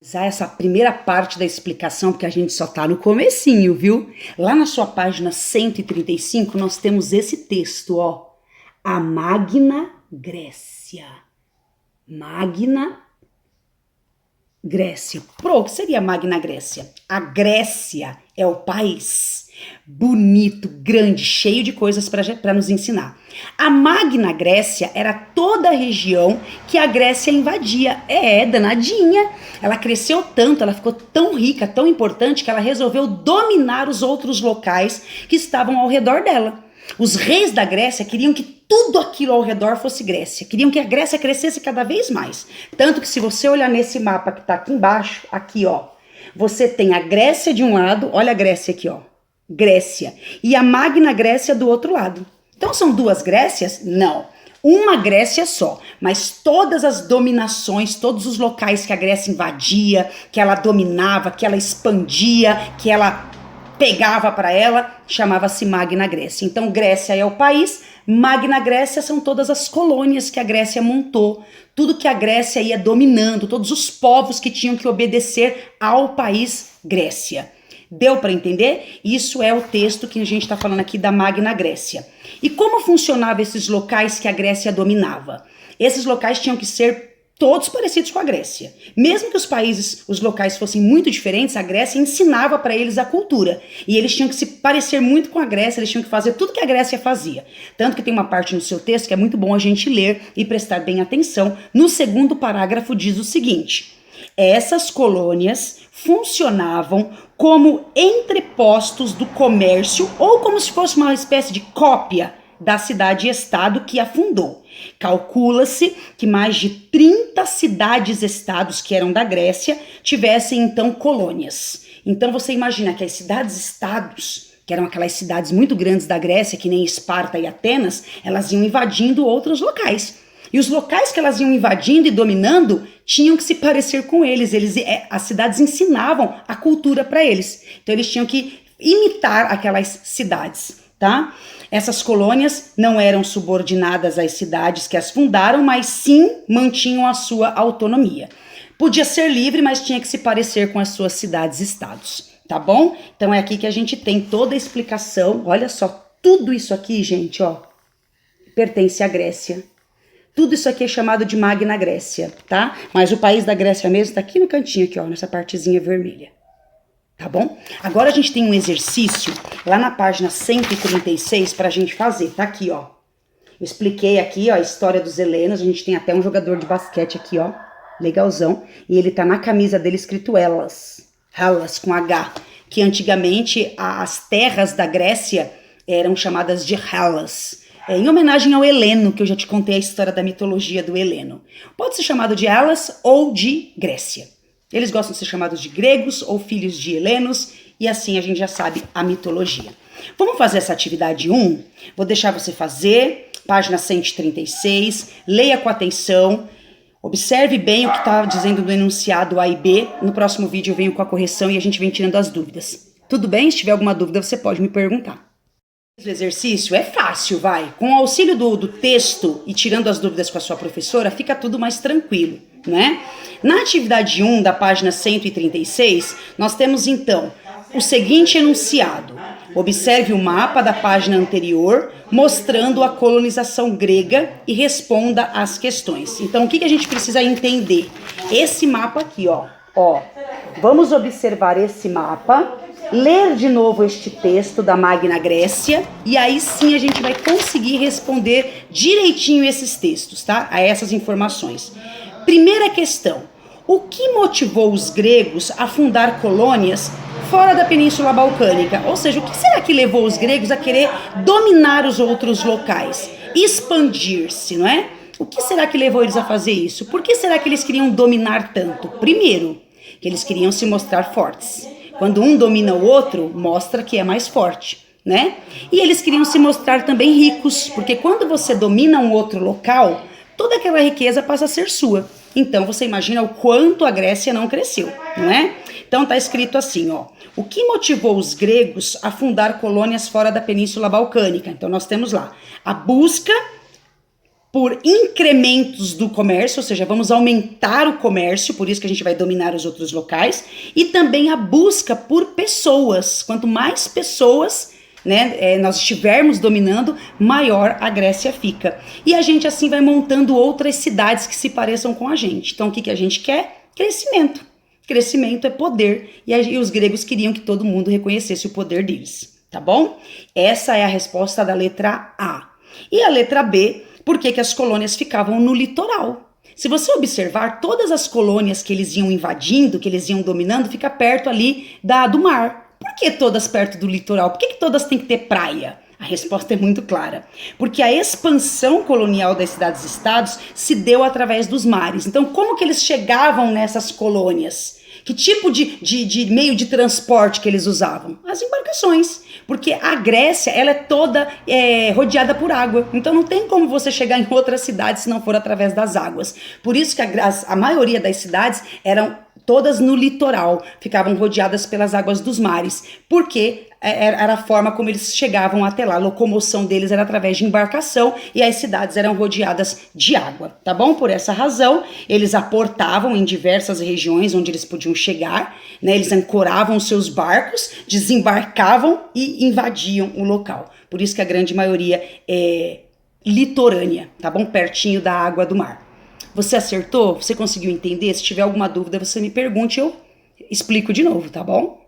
Usar essa primeira parte da explicação, porque a gente só tá no comecinho, viu? Lá na sua página 135, nós temos esse texto, ó. A Magna Grécia. Magna Grécia. O que seria a Magna Grécia? A Grécia é o país bonito, grande, cheio de coisas para nos ensinar. A Magna Grécia era toda a região que a Grécia invadia. Danadinha. Ela cresceu tanto, ela ficou tão rica, tão importante, que ela resolveu dominar os outros locais que estavam ao redor dela. Os reis da Grécia queriam que tudo aquilo ao redor fosse Grécia. Queriam que a Grécia crescesse cada vez mais. Tanto que se você olhar nesse mapa que tá aqui embaixo, aqui ó, você tem a Grécia de um lado, olha a Grécia aqui ó, Grécia. E a Magna Grécia do outro lado. Então são duas Grécias? Não. Uma Grécia só, mas todas as dominações, todos os locais que a Grécia invadia, que ela dominava, que ela expandia, que ela pegava para ela, chamava-se Magna Grécia. Então Grécia é o país, Magna Grécia são todas as colônias que a Grécia montou, tudo que a Grécia ia dominando, todos os povos que tinham que obedecer ao país Grécia. Deu para entender? Isso é o texto que a gente está falando aqui da Magna Grécia. E como funcionavam esses locais que a Grécia dominava? Esses locais tinham que ser todos parecidos com a Grécia. Mesmo que os locais fossem muito diferentes, a Grécia ensinava para eles a cultura. E eles tinham que se parecer muito com a Grécia, eles tinham que fazer tudo que a Grécia fazia. Tanto que tem uma parte no seu texto que é muito bom a gente ler e prestar bem atenção. No segundo parágrafo diz o seguinte: essas colônias funcionavam como entrepostos do comércio ou como se fosse uma espécie de cópia da cidade-estado que a fundou. Calcula-se que mais de 30 cidades-estados que eram da Grécia tivessem então colônias. Então você imagina que as cidades-estados, que eram aquelas cidades muito grandes da Grécia, que nem Esparta e Atenas, elas iam invadindo outros locais. E os locais que elas iam invadindo e dominando tinham que se parecer com eles. As cidades ensinavam a cultura para eles. Então eles tinham que imitar aquelas cidades, tá? Essas colônias não eram subordinadas às cidades que as fundaram, mas sim mantinham a sua autonomia. Podia ser livre, mas tinha que se parecer com as suas cidades-estados, tá bom? Então é aqui que a gente tem toda a explicação. Olha só, tudo isso aqui, gente, ó, pertence à Grécia. Tudo isso aqui é chamado de Magna Grécia, tá? Mas o país da Grécia mesmo tá aqui no cantinho, aqui, ó, nessa partezinha vermelha. Tá bom? Agora a gente tem um exercício lá na página 136 pra gente fazer, tá aqui, ó. Eu expliquei aqui, ó, a história dos helenos, a gente tem até um jogador de basquete aqui, ó, legalzão, e ele tá na camisa dele escrito Hellas, Hellas com H, que antigamente as terras da Grécia eram chamadas de Hellas, em homenagem ao Heleno, que eu já te contei a história da mitologia do Heleno. Pode ser chamado de Hellas ou de Grécia. Eles gostam de ser chamados de gregos ou filhos de helenos, e assim a gente já sabe a mitologia. Vamos fazer essa atividade 1? Vou deixar você fazer, página 136, leia com atenção, observe bem o que está dizendo no enunciado A e B. No próximo vídeo eu venho com a correção e a gente vem tirando as dúvidas. Tudo bem? Se tiver alguma dúvida, você pode me perguntar. O exercício é fácil, vai. Com o auxílio do texto e tirando as dúvidas com a sua professora, fica tudo mais tranquilo, né? Na atividade 1 da página 136, nós temos então o seguinte enunciado. Observe o mapa da página anterior, mostrando a colonização grega e responda às questões. Então, o que a gente precisa entender? Esse mapa aqui, ó. Vamos observar esse mapa, ler de novo este texto da Magna Grécia e aí sim a gente vai conseguir responder direitinho esses textos, tá? A essas informações. Primeira questão: o que motivou os gregos a fundar colônias fora da Península Balcânica? Ou seja, o que será que levou os gregos a querer dominar os outros locais? Expandir-se, não é? O que será que levou eles a fazer isso? Por que será que eles queriam dominar tanto? Primeiro, que eles queriam se mostrar fortes. Quando um domina o outro, mostra que é mais forte, né? E eles queriam se mostrar também ricos, porque quando você domina um outro local, toda aquela riqueza passa a ser sua. Então você imagina o quanto a Grécia não cresceu, não é? Então tá escrito assim, ó. O que motivou os gregos a fundar colônias fora da Península Balcânica? Então nós temos lá a busca por incrementos do comércio, ou seja, vamos aumentar o comércio, por isso que a gente vai dominar os outros locais, e também a busca por pessoas. Quanto mais pessoas, né, nós estivermos dominando, maior a Grécia fica. E a gente assim vai montando outras cidades que se pareçam com a gente. Então o que a gente quer? Crescimento. Crescimento é poder, e os gregos queriam que todo mundo reconhecesse o poder deles, tá bom? Essa é a resposta da letra A. E a letra B, por que as colônias ficavam no litoral? Se você observar, todas as colônias que eles iam invadindo, que eles iam dominando, fica perto ali do mar. Por que todas perto do litoral? Por que todas têm que ter praia? A resposta é muito clara. Porque a expansão colonial das cidades-estados se deu através dos mares. Então, como que eles chegavam nessas colônias? Que tipo de meio de transporte que eles usavam? As embarcações. Porque a Grécia, ela é toda rodeada por água. Então não tem como você chegar em outras cidades se não for através das águas. Por isso que a maioria das cidades eram todas no litoral, ficavam rodeadas pelas águas dos mares. Porque era a forma como eles chegavam até lá. A locomoção deles era através de embarcação e as cidades eram rodeadas de água, tá bom? Por essa razão, eles aportavam em diversas regiões onde eles podiam chegar, né? Eles ancoravam seus barcos, desembarcavam e invadiam o local. Por isso que a grande maioria é litorânea, tá bom? Pertinho da água do mar. Você acertou? Você conseguiu entender? Se tiver alguma dúvida, você me pergunte, eu explico de novo, tá bom?